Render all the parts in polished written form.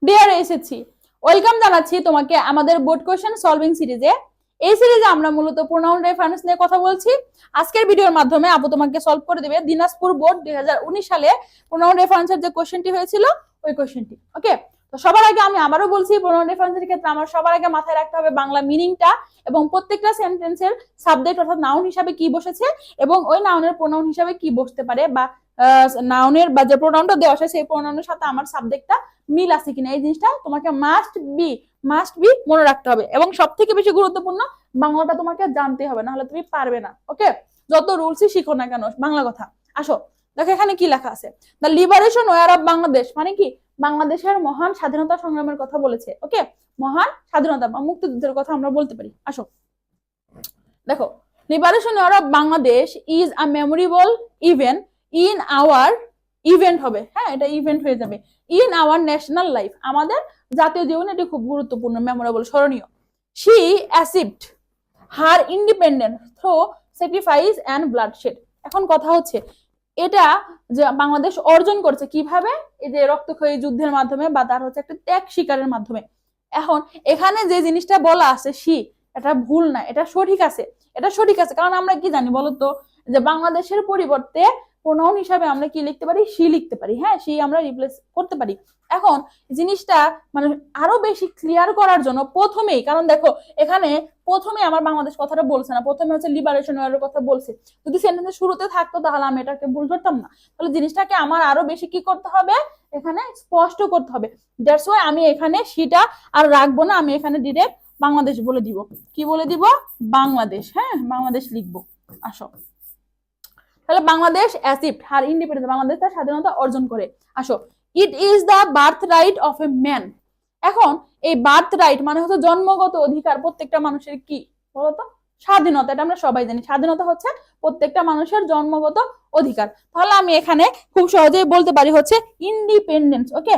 Deer এসেছি, welcome জানাচ্ছি তোমাকে আমাদের বোর্ড কোশ্চেন সলভিং সিরিজে। এই সিরিজে আমরা মূলত প্রোনাউন রেফারেন্স নিয়ে কথা বলছি। আজকের ভিডিওর মাধ্যমে আপু তোমাকে সলভ করে দিবে দিনাজপুর বোর্ড 2019 সালে প্রোনাউন রেফারেন্সের যে কোশ্চেনটি হয়েছিল ওই কোশ্চেনটি। ওকে, তো সবার আগে আমি আবারও বলছি, প্রোনাউন রেফারেন্সের ক্ষেত্রে আমার সবার আগে মাথায় রাখতে হবে বাংলা মিনিংটা এবং প্রত্যেকটা সেন্টেন্সের সাবজেক্ট অর্থাৎ নাউন হিসাবে কি বসেছে এবং ওই নাউনের প্রোনাউন হিসাবে কি বসতে পারে, বা নাউনের বা যে প্রোনাউনটা দেওয়া আছে সেই প্রোনাউনের সাথে আমার সাবজেক্টটা মিল আছে কিনা, এই জিনিসটা তোমাকে মাস্ট বি মনে রাখতে হবে। এবং সব থেকে বেশি গুরুত্বপূর্ণ, বাংলাটা তোমাকে জানতে হবে, নাহলে তুমি পারবে না। ওকে, যত রুলসই শিখো না কেন, বাংলা কথা। আসো দেখো এখানে কি লেখা আছে, the liberation war of Bangladesh, মানে কি বাংলাদেশের মহান স্বাধীনতা সংগ্রামের কথা বলেছে। ওকে, মহান স্বাধীনতা বা মুক্তিযুদ্ধের কথা আমরা বলতে পারি। আসো দেখো, liberation war of Bangladesh is a memorable event in our, event হবে, হ্যাঁ এটা ইভেন্ট হয়ে যাবে, ইন আওয়ার ন্যাশনাল লাইফ, আমাদের জাতীয় জীবনে এটি খুব গুরুত্বপূর্ণ, মেমোরেবল, স্মরণীয়। She achieved her independence through sacrifice and bloodshed. এখন কথা হচ্ছে এটা যে বাংলাদেশ অর্জন করছে কিভাবে, এই যে রক্তক্ষয়ী যুদ্ধের মাধ্যমে বা তার হচ্ছে একটা ত্যাগ স্বীকারের মাধ্যমে। এখন এখানে যে জিনিসটা বলা আছে শি, এটা ভুল না, এটা সঠিক আছে, এটা সঠিক আছে। কারণ আমরা কি জানি বলতো, যে বাংলাদেশের পরিবর্তে প্রোনাউন হিসাবে আমরা কি লিখতে পারি, শি লিখতে পারি, হ্যাঁ শি আমরা রিপ্লেস করতে পারি। এখন জিনিসটা মানে আরো বেশি ক্লিয়ার করার জন্য প্রথমেই, কারণ দেখো এখানে প্রথমে আমার বাংলাদেশ কথাটা বলছে না, প্রথমে হচ্ছে লিবারেশন ওয়ারের কথা বলছে। যদি সেন্টেন্সের শুরুতে থাকতো তাহলে আমি এটাকে ভুল ধরতাম না। তাহলে জিনিসটাকে আমার আরো বেশি কি করতে হবে, এখানে স্পষ্ট করতে হবে। দ্যাটস ওয়াই আমি এখানে সিটা আর রাখবো না, আমি এখানে ডিরেক্ট বাংলাদেশ বলে দিব। কি বলে দিব? বাংলাদেশ, হ্যাঁ বাংলাদেশ লিখবো। আসো তাহলে বাংলাদেশ অ্যাচিভড হার ইন্ডিপেন্ডেন্স, বাংলাদেশ তার স্বাধীনতা অর্জন করে। আসো, it is the birth right of a man. এখন এই বার্থ রাইট মানে হচ্ছে জন্মগত অধিকার প্রত্যেকটা মানুষের, কি বলতো, স্বাধীনতা। এটা আমরা সবাই জানি, স্বাধীনতা হচ্ছে প্রত্যেকটা মানুষের জন্মগত অধিকার। তাহলে আমি এখানে খুব সহজেই বলতে পারি হচ্ছে ইন্ডিপেন্ডেন্স। ওকে,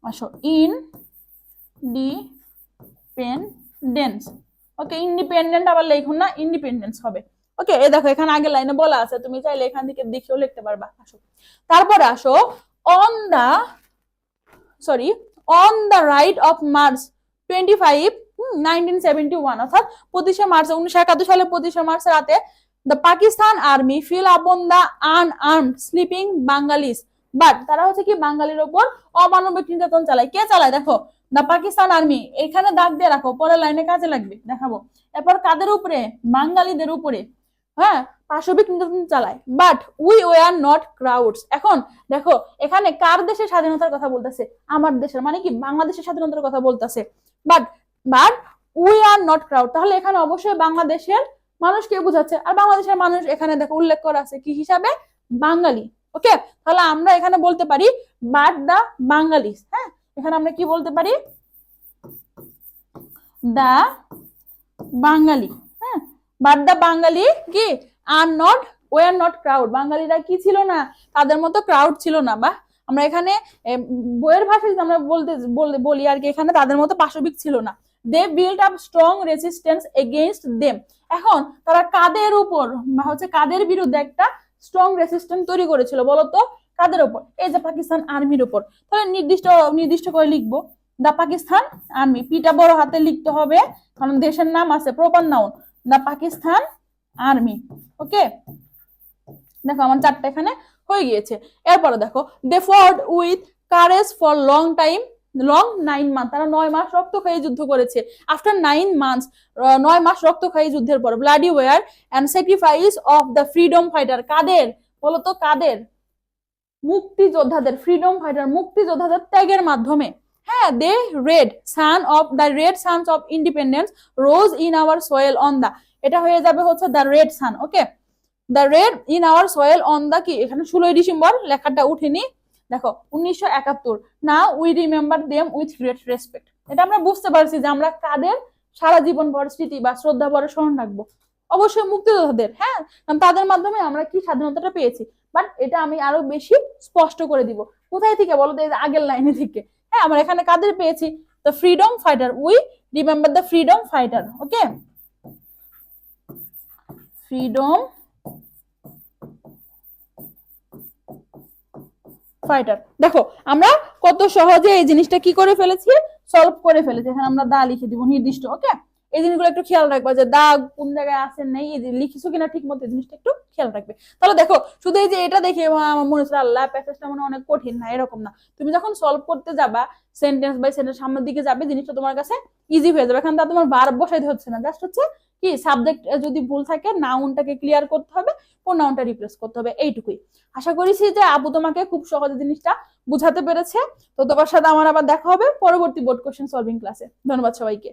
আসো ইন্ডিপেন্ডেন্স। ওকে, ইন্ডিপেন্ডেন্ট আবার লিখুন না, ইন্ডিপেন্ডেন্স হবে। ওকে, এই দেখো এখানে আগের লাইনে বলা আছে, তুমি চাইলে এখান থেকে দেখেও লিখতে পারবা। আসো তারপরে আসো, on the sorry on the right of March 25, 1971, অর্থাৎ 25শে মার্চ 1971 সালে 25শে মার্চ রাতে the Pakistan army fell upon the unarmed sleeping Bengalis, but তারা হচ্ছে কি বাঙালির উপর অমানবিক নির্যাতন চালায়। কে চালায়? দেখো দ্য পাকিস্তান আর্মি, এখানে দাগ দিয়ে রাখো, পরের লাইনে কাজে লাগবে, দেখাবো। এরপর কাদের উপরে? বাঙালিদের উপরে, হ্যাঁ পাশবিক নির্যাতন চালায়। But we were not crowds. এখন দেখো এখানে কার দেশের স্বাধীনতার কথা বলতেছে? আমার দেশের, মানে কি বাংলাদেশের স্বাধীনতার কথা বলতেছে। But but we are not crowd, তাহলে এখানে অবশ্যই বাংলাদেশের মানুষকে বোঝাচ্ছে। আর বাংলাদেশের মানুষ এখানে দেখো উল্লেখ করা আছে কি হিসাবে? বাঙালি। ওকে, তাহলে আমরা এখানে বলতে পারি বাট দা বাঙালিস। হ্যাঁ, এখানে আমরা কি বলতে পারি? দা বাঙালি। হ্যাঁ, বাট দা বাঙালি কি are not, were not crowd, বাঙালিরা কি ছিল না, তাদের মতো ক্রাউড ছিল না। বা আমরা এখানে বইয়ের ভাষায় আমরা বলি আর কি, এখানে তাদের মতো পাশবিক ছিল না। They build up strong resistance against them. এখন তারা কাদের উপর বা হচ্ছে কাদের বিরুদ্ধে একটা স্ট্রং রেসিস্টেন্স তৈরি করেছিল বলতো? কাদের উপর? এই যে পাকিস্তান আর্মির উপর। তাহলে নির্দিষ্ট করে লিখবো দা পাকিস্তান আর্মি, পিটা বড় হাতে লিখতে হবে কারণ দেশের নাম আছে, প্রপার নাউন, দা পাকিস্তান আর্মি। ওকে, দেখো আমার চারটা এখানে হয়ে গিয়েছে। এরপরে দেখো, দে ফট with courage for long time, long 9 month, তারা 9 মাস রক্তক্ষয়ী যুদ্ধ করেছে। আফটার 9 মান্থস, 9 মাস রক্তক্ষয়ী যুদ্ধের পর, bloody war and sacrifice of the freedom fighter, কাদের বলতো? কাদের? মুক্তিযোদ্ধাদের, ফ্রিডম ফাইটার মুক্তিযোদ্ধাদের ত্যাগের মাধ্যমে। হ্যাঁ, the red suns of independence rose in our soil on the, এটা হয়ে যাবে হচ্ছে the red sun. Okay, the red in our soil on the কি, এখানে 16 ডিসেম্বর লেখাটা উঠেনি, দেখো 1971। Now we remember them with great respect. এটা আমরা বুঝতে পারছি যে আমরা কাদের সারা জীবন ভর স্মৃতি বা শ্রদ্ধা ভরে স্মরণ রাখবো? অবশ্যই মুক্তিযোদ্ধাদের। হ্যাঁ, কারণ তাদের মাধ্যমে আমরা কি স্বাধীনতাটা পেয়েছি। বাট এটা আমি আরো বেশি স্পষ্ট করে দিব। কোথায় থেকে বলো তো? আগের লাইনে থেকে। হ্যাঁ, আমরা এখানে কাদের পেয়েছি? The freedom fighter, we remember the freedom fighter. Okay, freedom fighter. দেখো আমরা কত সহজে এই জিনিসটা কি করে ফেলেছি, সলভ করে ফেলেছি। এখানে আমরা দা লিখে দিব নির্দিষ্ট। ওকে, এই জিনিসগুলো একটু খেয়াল রাখবা যে দাগ কোন জায়গায় আছে নেই, এই যে লিখিছো কিনা ঠিক মতো, এই জিনিসটা একটু খেয়াল রাখবে। তাহলে দেখো শুধু এই যে এটা দেখে আমার মনে হচ্ছে আল্লাহ প্যাসেজটা মনে অনেক কঠিন, না, এরকম না। তুমি যখন সলভ করতে যাবা, সেন্টেন্স বাই সেন্টেন্স সামনের দিকে যাবে, জিনিসটা তোমার কাছে ইজি হয়ে যাবে। এখানে তোমার ভার্ব বসাইতে হচ্ছে না, জাস্ট হচ্ছে কি সাবজেক্ট যদি ভুল থাকে নাউনটাকে ক্লিয়ার করতে হবে, প্রোনাউনটা রিপ্লেস করতে হবে, এইটুকুই। আশা করেছি যে আপু তোমাকে খুব সহজে জিনিসটা বুঝাতে পেরেছে। তো তোমার সাথে আমার আবার দেখা হবে পরবর্তী বোর্ড কোশ্চেন সলভিং ক্লাসে। ধন্যবাদ সবাইকে।